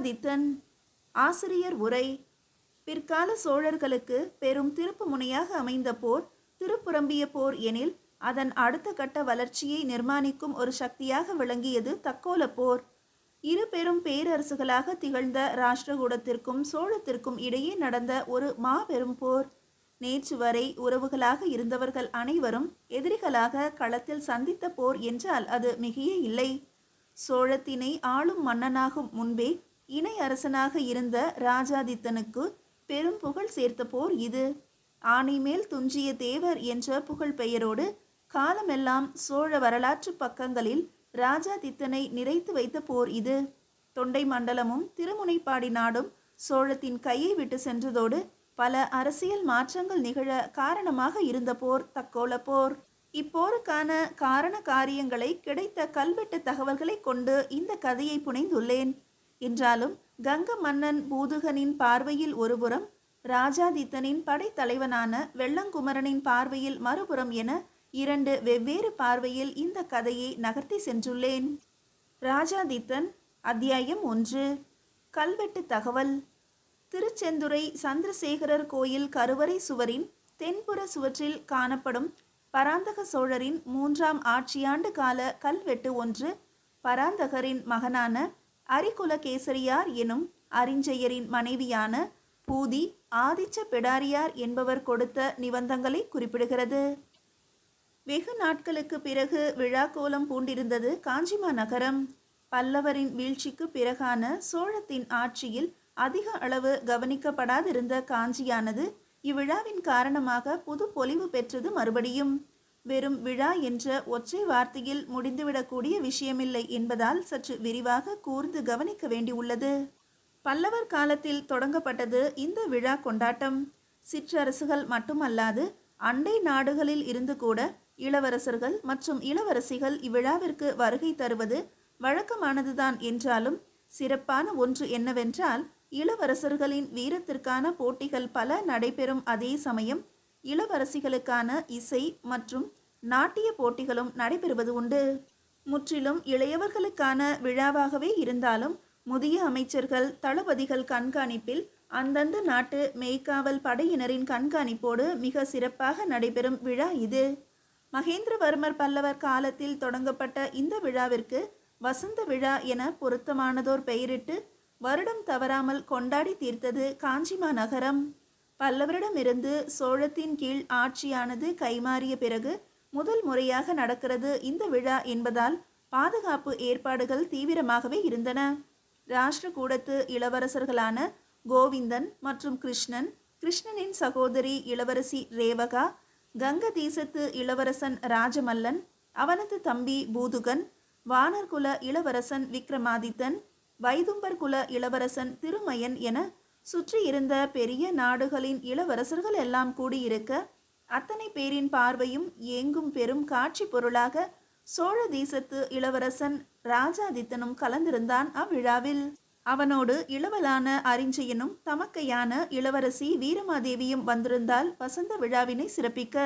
ராஜாதித்தன். ஆசிரியர் உரை. பிற்கால சோழர்களுக்கு பெரும் திருப்பு முனையாக அமைந்த போர் திருப்புரம்பிய போர் எனில் அதன் அடுத்த கட்ட வளர்ச்சியை நிர்மாணிக்கும் ஒரு சக்தியாக விளங்கியது தக்கோல போர். இரு பெரும் பேரரசுகளாக திகழ்ந்த ராஷ்டிரகூடத்திற்கும் சோழத்திற்கும் இடையே நடந்த ஒரு மாபெரும் போர். நேற்று வரை உறவுகளாக இருந்தவர்கள் அனைவரும் எதிரிகளாக களத்தில் சந்தித்த போர் என்றால் அது மிகையே இல்லை. சோழத்தினை ஆளும் மன்னனாகும் முன்பே இணை அரசனாக இருந்த ராஜாதித்தனுக்கு பெரும் புகழ் சேர்த்த போர் இது. ஆணை மேல் துஞ்சிய தேவர் என்ற புகழ் பெயரோடு காலமெல்லாம் சோழ வரலாற்று பக்கங்களில் ராஜாதித்தனை நிறைத்து வைத்த போர் இது. தொண்டை மண்டலமும் திருமுனைப்பாடி நாடும் சோழத்தின் கையை விட்டு சென்றதோடு பல அரசியல் மாற்றங்கள் நிகழ காரணமாக இருந்த போர் தக்கோல போர். இப்போருக்கான காரண காரியங்களை கிடைத்த கல்வெட்டு தகவல்களை கொண்டு இந்த கதையை புனைந்துள்ளேன். என்றாலும் கங்க மன்னன் பூதுகனின் பார்வையில் ஒருபுறம், ராஜாதித்தனின் படைத்தலைவனான வெள்ளங்குமரனின் பார்வையில் மறுபுறம் என இரண்டு வெவ்வேறு பார்வையில் இந்த கதையை நகர்த்தி சென்றுள்ளேன். ராஜாதித்தன். அத்தியாயம் 1. கல்வெட்டு தகவல். திருச்செந்துறை சந்திரசேகரர் கோயில் கருவறை சுவரின் தென்புற சுவற்றில் காணப்படும் பராந்தக சோழரின் 3ஆம் ஆட்சியாண்டு கால கல்வெட்டு ஒன்று பராந்தகரின் மகனான அரிகுலகேசரியார் எனும் அறிஞ்செயரின் மனைவியான பூதி ஆதிச்ச பிடாரியார் என்பவர் கொடுத்த நிபந்தங்களை குறிப்பிடுகிறது. வெகு நாட்களுக்கு பிறகு விழாக்கோலம் பூண்டிருந்தது காஞ்சிமா நகரம். பல்லவரின் வீழ்ச்சிக்கு பிறகான சோழத்தின் ஆட்சியில் அதிக அளவு கவனிக்கப்படாதிருந்த காஞ்சியானது இவ்விழாவின் காரணமாக புது பொலிவு பெற்றது. மறுபடியும் வெறும் விழா என்ற ஒற்றை வார்த்தையில் முடிந்துவிடக்கூடிய விஷயமில்லை என்பதால் சற்று விரிவாக கூர்ந்து கவனிக்க வேண்டியுள்ளது. பல்லவர் காலத்தில் தொடங்கப்பட்டது இந்த விழா கொண்டாட்டம். சிற்றரசுகள் மட்டுமல்லாது அண்டை நாடுகளில் இருந்து கூட இளவரசர்கள் மற்றும் இளவரசிகள் இவ்விழாவிற்கு வருகை தருவது வழக்கமானதுதான். என்றாலும் சிறப்பான ஒன்று என்னவென்றால், இளவரசர்களின் வீரத்திற்கான போட்டிகள் பல நடைபெறும் அதே சமயம் இளவரசிகளுக்கான இசை மற்றும் நாட்டிய போட்டிகளும் நடைபெறுவது உண்டு. முற்றிலும் இளையவர்களுக்கான விழாவாகவே இருந்தாலும் முதிய அமைச்சர்கள் தளபதிகள் கண்காணிப்பில் அந்தந்த நாட்டு மெய்காவல் படையினரின் கண்காணிப்போடு மிக சிறப்பாக நடைபெறும் விழா இது. மகேந்திரவர்மர் பல்லவர் காலத்தில் தொடங்கப்பட்ட இந்த விழாவிற்கு வசந்த விழா என பொருத்தமானதோர் பெயரிட்டு வருடம் தவறாமல் கொண்டாடி தீர்த்தது காஞ்சிமா நகரம். பல்லவரிடமிருந்து சோழத்தின் கீழ் ஆட்சியானது கைமாறிய பிறகு முதல் முறையாக நடக்கிறது இந்த விழா என்பதால் பாதுகாப்பு ஏற்பாடுகள் தீவிரமாகவே இருந்தன. ராஷ்டிரகூடத்து இளவரசர்களான கோவிந்தன் மற்றும் கிருஷ்ணன், கிருஷ்ணனின் சகோதரி இளவரசி ரேவகா, கங்க தேசத்து இளவரசன் ராஜமல்லன், அவனது தம்பி பூதுகன், வானர்குல இளவரசன் விக்ரமாதித்தன், வைதும்பர் குல இளவரசன் திருமயன் என சுற்றி இருந்த பெரிய நாடுகளின் இளவரசர்கள் எல்லாம் கூடியிருக்க அத்தனை பேரின் பார்வையும் ஏங்கும் பெரும் காட்சி பொருளாக சோழ தேசத்து இளவரசன் ராஜாதித்தனும் கலந்திருந்தான் அவ்விழாவில். அவனோடு இளவலான அறிஞ்சயனும் தமக்கையான இளவரசி வீரமாதேவியும் வந்திருந்தால் வசந்த விழாவினை சிறப்பிக்க.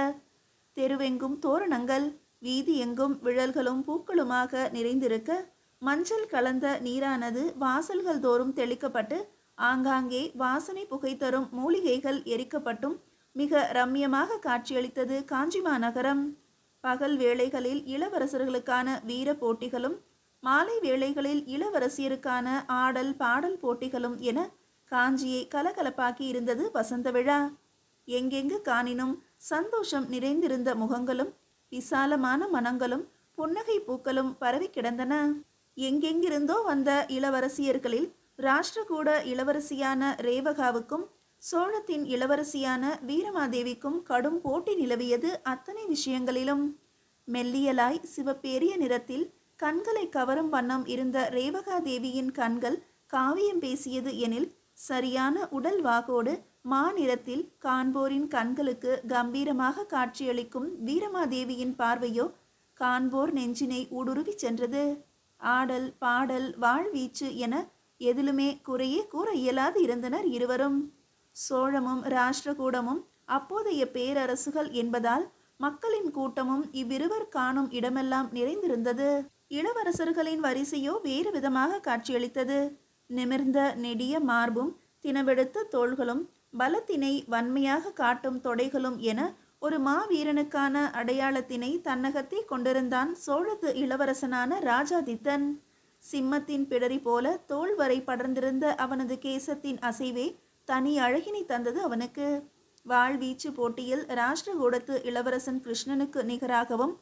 தெருவெங்கும் தோரணங்கள், வீதி எங்கும் விழல்களும் பூக்களுமாக நிறைந்திருக்க மஞ்சள் கலந்த நீரானது வாசல்கள் தோறும் தெளிக்கப்பட்டு ஆங்காங்கே வாசனை புகை தரும் மூலிகைகள் எரிக்கப்பட்டும் மிக ரம்யமாக காட்சியளித்தது காஞ்சிமா நகரம். பகல் வேளைகளில் இளவரசர்களுக்கான வீர போட்டிகளும், மாலை வேளைகளில் இளவரசியருக்கான ஆடல் பாடல் போட்டிகளும் என காஞ்சியை கலகலப்பாக்கி இருந்தது வசந்த விழா. எங்கெங்கு காணினும் சந்தோஷம் நிறைந்திருந்த முகங்களும் விசாலமான மனங்களும் புன்னகை பூக்களும் பரவி கிடந்தன. எங்கெங்கிருந்தோ வந்த இளவரசியர்களில் ராஷ்டிரகூட இளவரசியான ரேவகாவுக்கும் சோழத்தின் இளவரசியான வீரமாதேவிக்கும் கடும் போட்டி நிலவியது அத்தனை விஷயங்களிலும். மெல்லியலாய் சிவப்பேரிய நிறத்தில் கண்களை கவரும் வண்ணம் இருந்த ரேவகா தேவியின் கண்கள் காவியம் பேசியது எனில், சரியான உடல் வாகோடு மாநிறத்தில் காண்போரின் கண்களுக்கு கம்பீரமாக காட்சியளிக்கும் வீரமாதேவியின் பார்வையோ காண்போர் நெஞ்சினை ஊடுருவி சென்றது. ஆடல் பாடல் வாழ்வீச்சு என எதிலுமே குறையே கூற இயலாது இருந்தனர் இருவரும். சோழமும் ராஷ்டிரகூடமும் அப்போதைய பேரரசுகள் என்பதால் மக்களின் கூட்டமும் இவ்விருவர் காணும் இடமெல்லாம் நிறைந்திருந்தது. இளவரசர்களின் வரிசையோ வேறு விதமாக காட்சியளித்தது. நிமிர்ந்த நெடிய மார்பும் தினவெடுத்த தோள்களும் பலத்தினை வன்மையாக காட்டும் தொடைகளும் என ஒரு மாவீரனுக்கான அடையாளத்தினை தன்னகத்தே கொண்டிருந்தான் சோழத்து இளவரசனான ராஜாதித்தன். சிம்மத்தின் பிடரி போல தோள் வரை படர்ந்திருந்த அவனது கேசத்தின் அசைவே தனி அழகினை தந்தது அவனுக்கு. வாழ்வீச்சு போட்டியில் ராஷ்டிரகூடத்து இளவரசன் கிருஷ்ணனுக்கு நிகராகவும்,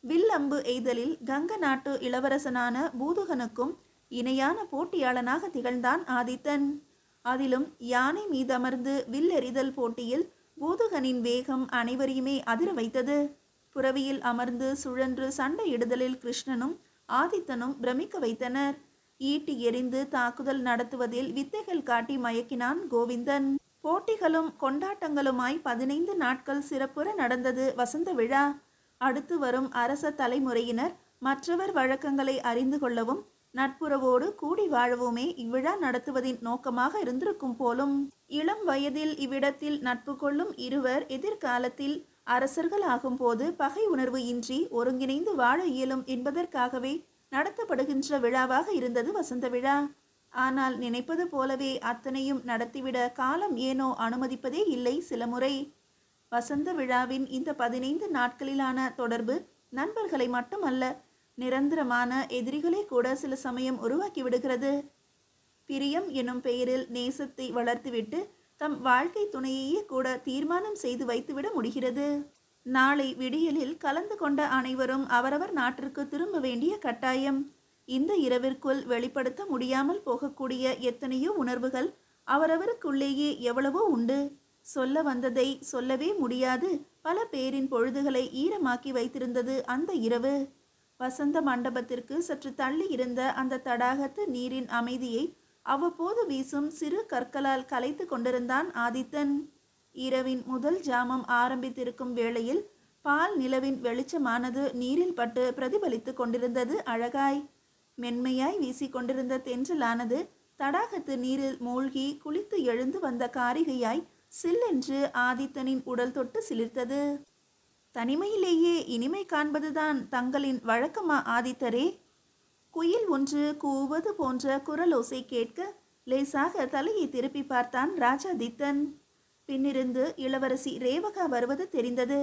வில் அம்பு எய்தலில் கங்க நாட்டு இளவரசனான பூதுகனுக்கும் இணையான போட்டியாளனாக திகழ்ந்தான் ஆதித்தன். அதிலும் யானை மீதமர்ந்து வில் எறிதல் போட்டியில் பூதுகனின் வேகம் அனைவரையுமே அதிர வைத்தது. புறவியில் அமர்ந்து சுழன்று சண்டையிடுதலில் கிருஷ்ணனும் ஆதித்தனும் பிரமிக்க வைத்தனர். ஈட்டி எறிந்து தாக்குதல் நடத்துவதில் வித்தைகள் காட்டி மயக்கினான் கோவிந்தன். போட்டிகளும் கொண்டாட்டங்களுமாய் 15 நாட்கள் சிறப்புற நடந்தது வசந்த விழா. அடுத்து வரும் அரச தலைமுறையினர் மற்றவர் வழக்கங்களை அறிந்து கொள்ளவும் நட்புறவோடு கூடி வாழவுமே இவ்விழா நடத்துவதின் நோக்கமாக இருந்திருக்கும் போலும். இளம் வயதில் இவ்விடத்தில் நட்பு கொள்ளும் இருவர் எதிர்காலத்தில் அரசர்கள் ஆகும் போது பகை உணர்வு இன்றி ஒருங்கிணைந்து வாழ இயலும் என்பதற்காகவே நடத்தப்படுகின்ற விழாவாக இருந்தது வசந்த விழா. ஆனால் நினைப்பது போலவே அத்தனையும் நடத்திவிட காலம் ஏனோ அனுமதிப்பதே இல்லை. சில முறை வசந்த விழாவின் இந்த 15 நாட்களிலான தொடர்பு நண்பர்களை மட்டுமல்ல, நிரந்தரமான எதிரிகளை கூட சில சமயம் உருவாக்கி விடுகிறது. பிரியம் எனும் பெயரில் நேசத்தை வளர்த்துவிட்டு தம் வாழ்க்கை துணையையே கூட தீர்மானம் செய்து வைத்துவிட முடிகிறது. நாளை விடியலில் கலந்து கொண்ட அனைவரும் அவரவர் நாட்டிற்கு திரும்ப வேண்டிய கட்டாயம். இந்த இரவிற்குள் வெளிப்படுத்த முடியாமல் போகக்கூடிய எத்தனையோ உணர்வுகள் அவரவருக்குள்ளேயே எவ்வளவோ உண்டு. சொல்ல வந்ததை சொல்லவே முடியாது பல பேரின் பொழுதுகளை ஈரமாக்கி வைத்திருந்தது அந்த இரவு. வசந்த மண்டபத்திற்கு சற்று தள்ளி இருந்த அந்த தடாகத்து நீரின் அமைதியை அவ்வப்போது வீசும் சிறு கற்களால் கலைத்து கொண்டிருந்தான் ஆதித்தன். இரவின் முதல் ஜாமம் ஆரம்பித்திருக்கும் வேளையில் பால் நிலவின் வெளிச்சமானது நீரில் பட்டு பிரதிபலித்து கொண்டிருந்தது அழகாய். மென்மையாய் வீசிக்கொண்டிருந்த தென்றலானது தடாகத்து நீரில் மூழ்கி குளித்து எழுந்து வந்த காரிகையாய் சில்லென்று ஆதித்தனின் உடல் தொட்டு சிலிர்த்தது. தனிமையிலேயே இனிமை காண்பதுதான் தங்களின் வழக்கமா ஆதித்தரே? குயில் ஒன்று கூவது போன்ற குரலோசை கேட்க லேசாக தலையை திருப்பி பார்த்தான் ராஜாதித்தன். பின்னிருந்து இளவரசி ரேவகா வருவது தெரிந்தது.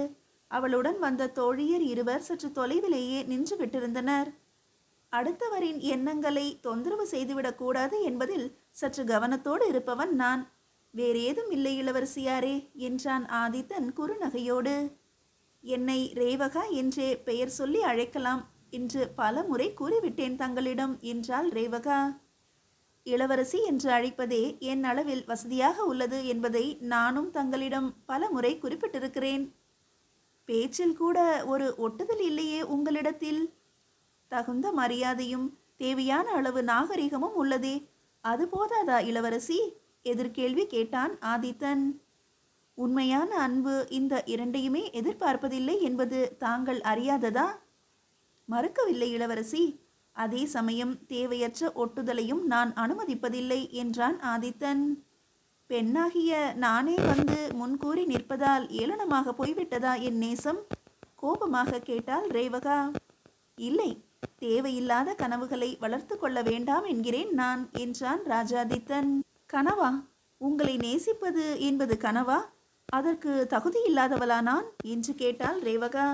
அவளுடன் வந்த தோழியர் இருவர் சற்று தொலைவிலேயே நின்று விட்டிருந்தனர். அடுத்தவரின் எண்ணங்களை தொந்தரவு செய்துவிடக் கூடாது என்பதில் சற்று கவனத்தோடு இருப்பவன் நான். வேறேதும் இல்லை இளவரசியாரே என்றான் ஆதித்தன் குறுநகையோடு. என்னை ரேவகா என்றே பெயர் சொல்லி அழைக்கலாம் என்று பல முறை கூறிவிட்டேன் தங்களிடம் என்றாள் ரேவகா. இளவரசி என்று அழைப்பதே என் அளவில் வசதியாக உள்ளது என்பதை நானும் தங்களிடம் பல முறை குறிப்பிட்டிருக்கிறேன். பேச்சில் கூட ஒரு ஒட்டுதல் இல்லையே உங்களிடத்தில்? தகுந்த மரியாதையும் தேவையான அளவு நாகரிகமும் உள்ளதே, அது போதாதா இளவரசி? எதிர்கேள்வி கேட்டான் ஆதித்தன். உண்மையான அன்பு இந்த இரண்டையுமே எதிர்பார்ப்பதில்லை என்பது தாங்கள் அறியாததா? மறுக்கவில்லை இளவரசி. அதே சமயம் தேவையற்ற ஒட்டுதலையும் நான் அனுமதிப்பதில்லை என்றான் ஆதித்தன். பெண்ணாகிய நானே வந்து முன்கூறி நிற்பதால் ஏளனமாக போய்விட்டதா என் நேசம்? கோபமாக கேட்டாள் ரேவகா. இல்லை, தேவையில்லாத கனவுகளை வளர்த்து கொள்ள வேண்டாம் என்கிறேன் நான் என்றான் ராஜாதித்தன். கனவா? உங்களை நேசிப்பது என்பது கனவா? அதற்கு தகுதியில்லாதவளா நான் என்று கேட்டாள் ரேவகா.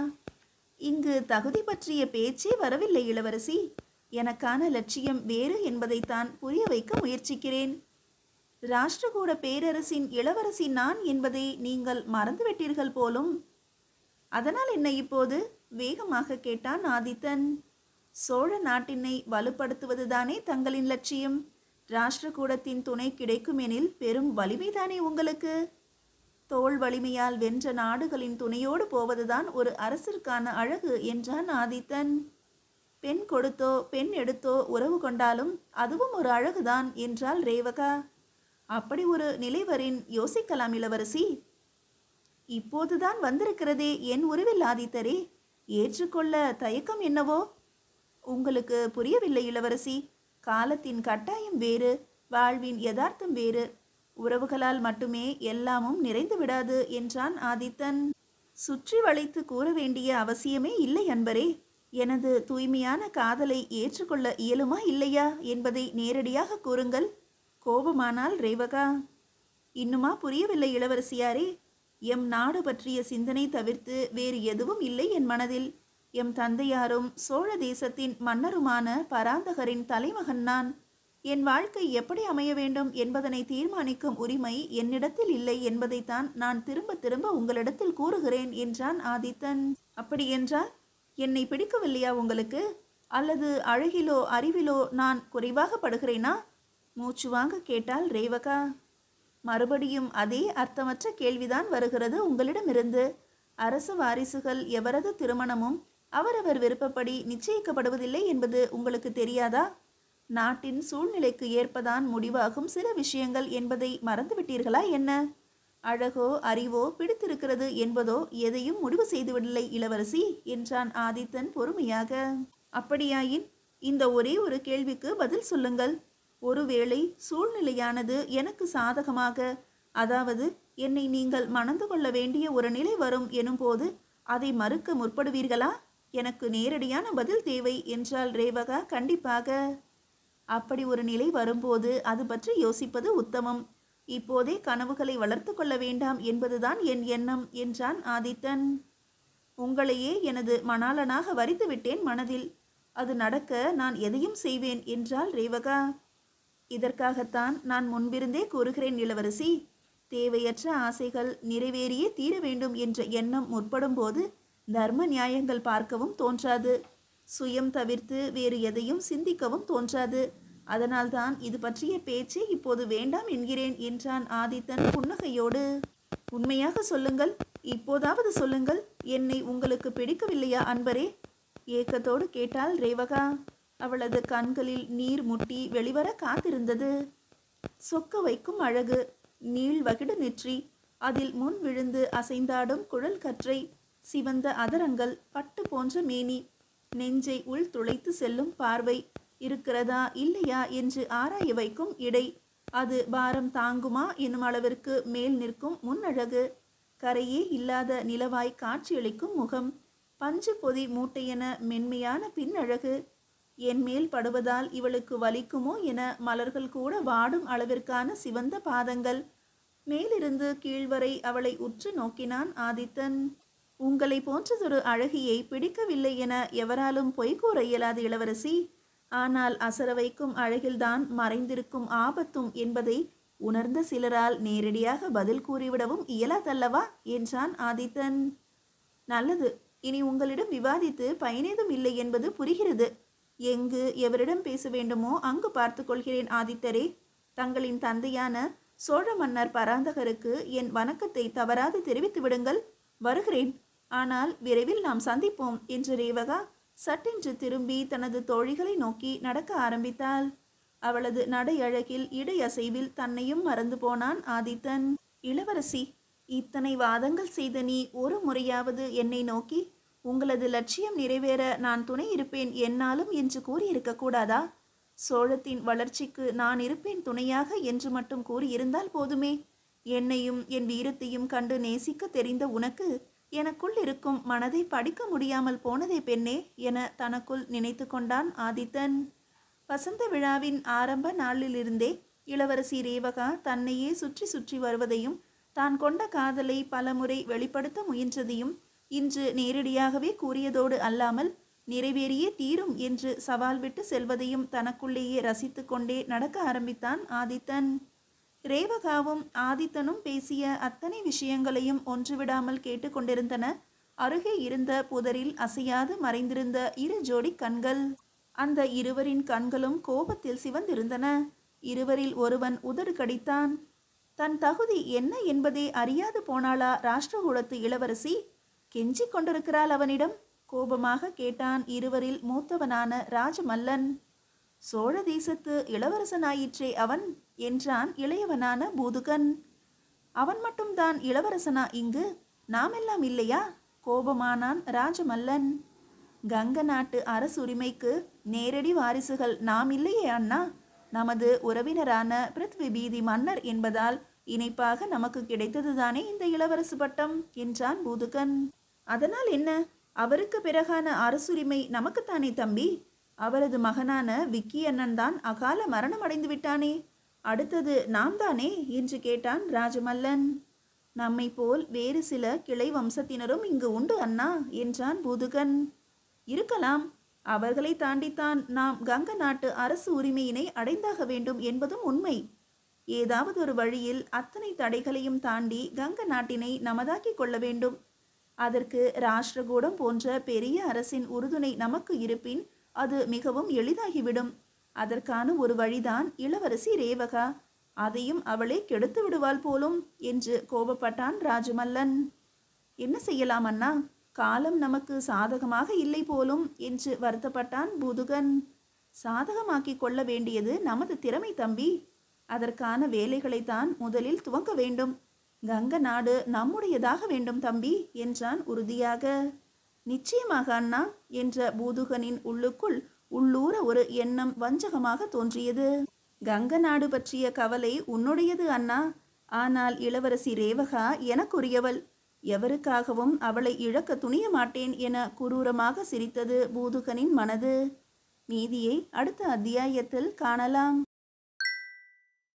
இங்கு தகுதி பற்றிய பேச்சே வரவில்லை இளவரசி. எனக்கான லட்சியம் வேறு என்பதைத்தான் புரிய வைக்க முயற்சிக்கிறேன். ராஷ்டிரகூட பேரரசின் இளவரசி நான் என்பதை நீங்கள் மறந்துவிட்டீர்கள் போலும். அதனால் என்ன இப்போது? வேகமாக கேட்டான் ஆதித்தன். சோழ நாட்டினை வலுப்படுத்துவதுதானே தங்களின் லட்சியம். ராஷ்டிரகூடத்தின் துணை கிடைக்குமெனில் பெரும் வலிமைதானே உங்களுக்கு. தோல் வலிமையால் வென்ற நாடுகளின் துணையோடு போவதுதான் ஒரு அரசிற்கான அழகு என்றான் ஆதித்தன். பெண் கொடுத்தோ பெண் எடுத்தோ உறவு கொண்டாலும் அதுவும் ஒரு அழகுதான் என்றாள் ரேவகா. அப்படி ஒரு நிலைவரின் யோசிக்கலாம் இளவரசி. இப்போதுதான் வந்திருக்கிறதே என் உருவில் ஆதித்தரே, ஏற்றுக்கொள்ள தயக்கம் என்னவோ? உங்களுக்கு புரியவில்லை இளவரசி. காலத்தின் கட்டாயம் வேறு, வாழ்வின் யதார்த்தம் வேறு. உறவுகளால் மட்டுமே எல்லாமும் நிறைந்து விடாது என்றான் ஆதித்தன். சுற்றி வளைத்து கூற வேண்டிய அவசியமே இல்லை அன்பரே. எனது தூய்மையான காதலை ஏற்றுக்கொள்ள இயலுமா இல்லையா என்பதை நேரடியாக கூறுங்கள் கோபமானால் ரேவகா. இன்னுமா புரியவில்லை இளவரசியாரே? எம் நாடு பற்றிய சிந்தனை தவிர்த்து வேறு எதுவும் இல்லை என் மனதில். எம் தந்தையாரும் சோழ தேசத்தின் மன்னருமான பராந்தகரின் தலைமகன் நான். என் வாழ்க்கை எப்படி அமைய வேண்டும் என்பதனை தீர்மானிக்கும் உரிமை என்னிடத்தில் இல்லை என்பதைத்தான் நான் திரும்ப திரும்ப உங்களிடத்தில் கூறுகிறேன் என்றான் ஆதித்தன். அப்படியென்றால் என்னை பிடிக்கவில்லையா உங்களுக்கு? அல்லது அழகிலோ அறிவிலோ நான் குறைவாக படுகிறேனா? மூச்சு வாங்க கேட்டாள் ரேவகா. மறுபடியும் அதே அர்த்தமற்ற கேள்விதான் வருகிறது உங்களிடமிருந்து. அரச வாரிசுகள் எவரது திருமணமும் அவரவர் விருப்பப்படி நிச்சயிக்கப்படுவதில்லை என்பது உங்களுக்கு தெரியாதா? நாட்டின் சூழ்நிலைக்கு ஏற்பதான் முடிவாகும் சில விஷயங்கள் என்பதை மறந்துவிட்டீர்களா என்ன? அழகோ அறிவோ பிடித்திருக்கிறது என்பதோ எதையும் முடிவு செய்துவிடவில்லை இளவரசி என்றான் ஆதித்தன் பொறுமையாக. அப்படியாயின் இந்த ஒரே ஒரு கேள்விக்கு பதில் சொல்லுங்கள். ஒருவேளை சூழ்நிலையானது எனக்கு சாதகமாக, அதாவது என்னை நீங்கள் மணந்து கொள்ள வேண்டிய ஒரு நிலை வரும் எனும் போது அதை மறுக்க முற்படுவீர்களா? எனக்கு நேரடியான பதில் தேவை என்றாள் ரேவகா. கண்டிப்பாக. அப்படி ஒரு நிலை வரும்போது அது பற்றி யோசிப்பது உத்தமம். இப்போதே கனவுகளை வளர்த்து கொள்ள வேண்டாம் என்பதுதான் என் எண்ணம் என்றான் ஆதித்தன். உங்களையே எனது மணாளனாக வரித்து விட்டேன் மனதில். அது நடக்க நான் எதையும் செய்வேன் என்றாள் ரேவகா. இதற்காகத்தான் நான் முன்பிருந்தே கூறுகிறேன் இளவரசி. தேவையற்ற ஆசைகள் நிறைவேறியே தீர வேண்டும் என்ற எண்ணம் முற்படும் போது தர்ம நியாயங்கள் பார்க்கவும் தோன்றாது. சுயம் தவிர்த்து வேறு எதையும் சிந்திக்கவும் தோன்றாது. அதனால்தான் இது பற்றிய பேச்சே இப்போது வேண்டாம் என்கிறேன் என்றான் ஆதித்தன் புன்னகையோடு. உண்மையாக சொல்லுங்கள், இப்போதாவது சொல்லுங்கள். என்னை உங்களுக்கு பிடிக்கவில்லையா அன்பரே? ஏக்கத்தோடு கேட்டாள் ரேவகா. அவளது கண்களில் நீர் முட்டி வெளிவர காத்திருந்தது. சொக்க வைக்கும் அழகு, நீள் வகிடு நெற்றி, அதில் முன் விழுந்து அசைந்தாடும் குழல் கற்றை, சிவந்த அதரங்கள், பட்டு போன்ற மேனி, நெஞ்சை உள் துளைத்து செல்லும் பார்வை, இருக்கிறதா இல்லையா என்று ஆராய வைக்கும் இடை, அது பாரம் தாங்குமா என்னும் அளவிற்கு மேல் நிற்கும் முன்னழகு, கரையே இல்லாத நிலவாய் காட்சியளிக்கும் முகம், பஞ்சு பொதி மூட்டையென மென்மையான பின்னழகு, என் மேல் படுவதால் இவளுக்கு வலிக்குமோ என மலர்கள் கூட வாடும் அளவிற்கான சிவந்த பாதங்கள். மேலிருந்து கீழ்வரை அவளை உற்று நோக்கினான் ஆதித்தன். உங்களை போன்றதொரு அழகியை பிடிக்கவில்லை என எவராலும் பொய் கூற இயலாது இளவரசி. ஆனால் அசர வைக்கும் அழகில்தான் மறைந்திருக்கும் ஆபத்தும் என்பதை உணர்ந்த சிலரால் நேரடியாக பதில் கூறிவிடவும் இயலாதல்லவா என்றான் ஆதித்தன். நல்லது, இனி உங்களிடம் விவாதித்து பயனேதும் இல்லை என்பது புரிகிறது. எங்கு எவரிடம் பேச வேண்டுமோ அங்கு பார்த்து கொள்கிறேன் ஆதித்தரே. தங்களின் தந்தையான சோழ மன்னர் பராந்தகருக்கு என் வணக்கத்தை தவறாது தெரிவித்து விடுங்கள். வருகிறேன். ஆனால் விரைவில் நாம் சந்திப்போம் என்று ரேவகா சட்டென்று திரும்பி தனது தோழிகளை நோக்கி நடக்க ஆரம்பித்தாள். அவளது நடை அழகில் இடை அசைவில் தன்னையும் மறந்து போனான் ஆதித்தன். இளவரசி, இத்தனை வாதங்கள் செய்த நீ ஒரு முறையாவது என்னை நோக்கி உங்களது லட்சியம் நிறைவேற நான் துணை இருப்பேன் என்னாலும் என்று கூறியிருக்க கூடாதா? சோழத்தின் வளர்ச்சிக்கு நான் இருப்பேன் துணையாக என்று மட்டும் கூறியிருந்தால் போதுமே. என்னையும் என் வீரத்தையும் கண்டு நேசிக்க தெரிந்த உனக்கு எனக்குள் இருக்கும் மனதை படிக்க முடியாமல் போனதே பெண்ணே என தனக்குள் நினைத்து கொண்டான் ஆதித்தன். வசந்த விழாவின் ஆரம்ப நாளிலிருந்தே இளவரசி ரேவகா தன்னையே சுற்றி சுற்றி வருவதையும் தான் கொண்ட காதலை பலமுறை வெளிப்படுத்த முயன்றதையும் இன்று நேரடியாகவே கூறியதோடு அல்லாமல் நிறைவேறியே தீரும் என்று சவால் விட்டு செல்வதையும் தனக்குள்ளேயே ரசித்து கொண்டே நடக்க ஆரம்பித்தான் ஆதித்தன். ரேவகாவும் ஆதித்தனும் பேசிய அத்தனை விஷயங்களையும் ஒன்றுவிடாமல் கேட்டுக்கொண்டிருந்தன. அருகே இருந்த புதரில் அசையாது மறைந்திருந்த இரு ஜோடி கண்கள். அந்த இருவரின் கண்களும் கோபத்தில் சிவந்திருந்தன. இருவரில் ஒருவன் உதடு கடித்தான். தன் தகுதி என்ன என்பதே அறியாது போனாளா ராஷ்டிரகூடத்து இளவரசி? கெஞ்சி கொண்டிருக்கிறாள் அவனிடம். கோபமாக கேட்டான் இருவரில் மூத்தவனான ராஜமல்லன். சோழ தேசத்து இளவரசனாயிற்றே அவன் என்றான் இளையவனான பூதுகன். அவன் மட்டும்தான் இளவரசனா இங்கு? நாமெல்லாம் இல்லையா? கோபமானான் ராஜமல்லன். கங்க நாட்டு அரசுரிமைக்கு நேரடி வாரிசுகள் நாம் இல்லையே அண்ணா. நமது உறவினரான பிருத்வி பீதி மன்னர் என்பதால் இணைப்பாக நமக்கு கிடைத்ததுதானே இந்த இளவரசு பட்டம் என்றான் பூதுகன். அதனால் என்ன? அவருக்கு பிறகான அரசுரிமை நமக்குத்தானே தம்பி. அவரது மகனான விக்கி அண்ணன் தான் அகால மரணம் அடைந்து விட்டானே. அடுத்தது நாம் தானே என்று கேட்டான் ராஜமல்லன். நம்மை போல் வேறு சில கிளை வம்சத்தினரும் இங்கு உண்டு அண்ணா என்றான் பூதுகன். இருக்கலாம். அவர்களை தாண்டித்தான் நாம் கங்க நாட்டு அரசு உரிமையினை அடைந்தாக வேண்டும் என்பதும் உண்மை. ஏதாவது ஒரு வழியில் அத்தனை தடைகளையும் தாண்டி கங்க நாட்டினை நமதாக்கிக் கொள்ள வேண்டும். அதற்கு ராஷ்டிரகூடம் போன்ற பெரிய அரசின் உறுதுணை நமக்கு இருப்பின் அது மிகவும் எளிதாகிவிடும். அதற்கான ஒரு வழிதான் இளவரசி ரேவகா. அதையும் அவளே கெடுத்து விடுவாள் போலும் என்று கோபப்பட்டான் ராஜமல்லன். என்ன செய்யலாம் அண்ணா, காலம் நமக்கு சாதகமாக இல்லை போலும் என்று வருத்தப்பட்டான் பூதுகன். சாதகமாக்கி கொள்ள வேண்டியது நமது திறமை தம்பி. அதற்கான வேலைகளைத்தான் முதலில் துவங்க வேண்டும். கங்க நாடு நம்முடையதாக வேண்டும் தம்பி என்றான் உறுதியாக. நிச்சயமாக அண்ணா என்ற பூதுகனின் உள்ளுக்குள் உள்ளூர ஒரு எண்ணம் வஞ்சகமாக தோன்றியது. கங்க நாடு பற்றிய கவலை உன்னுடையது அண்ணா. ஆனால் இளவரசி ரேவகா எனக்குரியவள். எவருக்காகவும் அவளை இழக்க துணிய மாட்டேன் என குரூரமாக சிரித்தது பூதுகனின் மனது. மீதியை அடுத்த அத்தியாயத்தில் காணலாம்.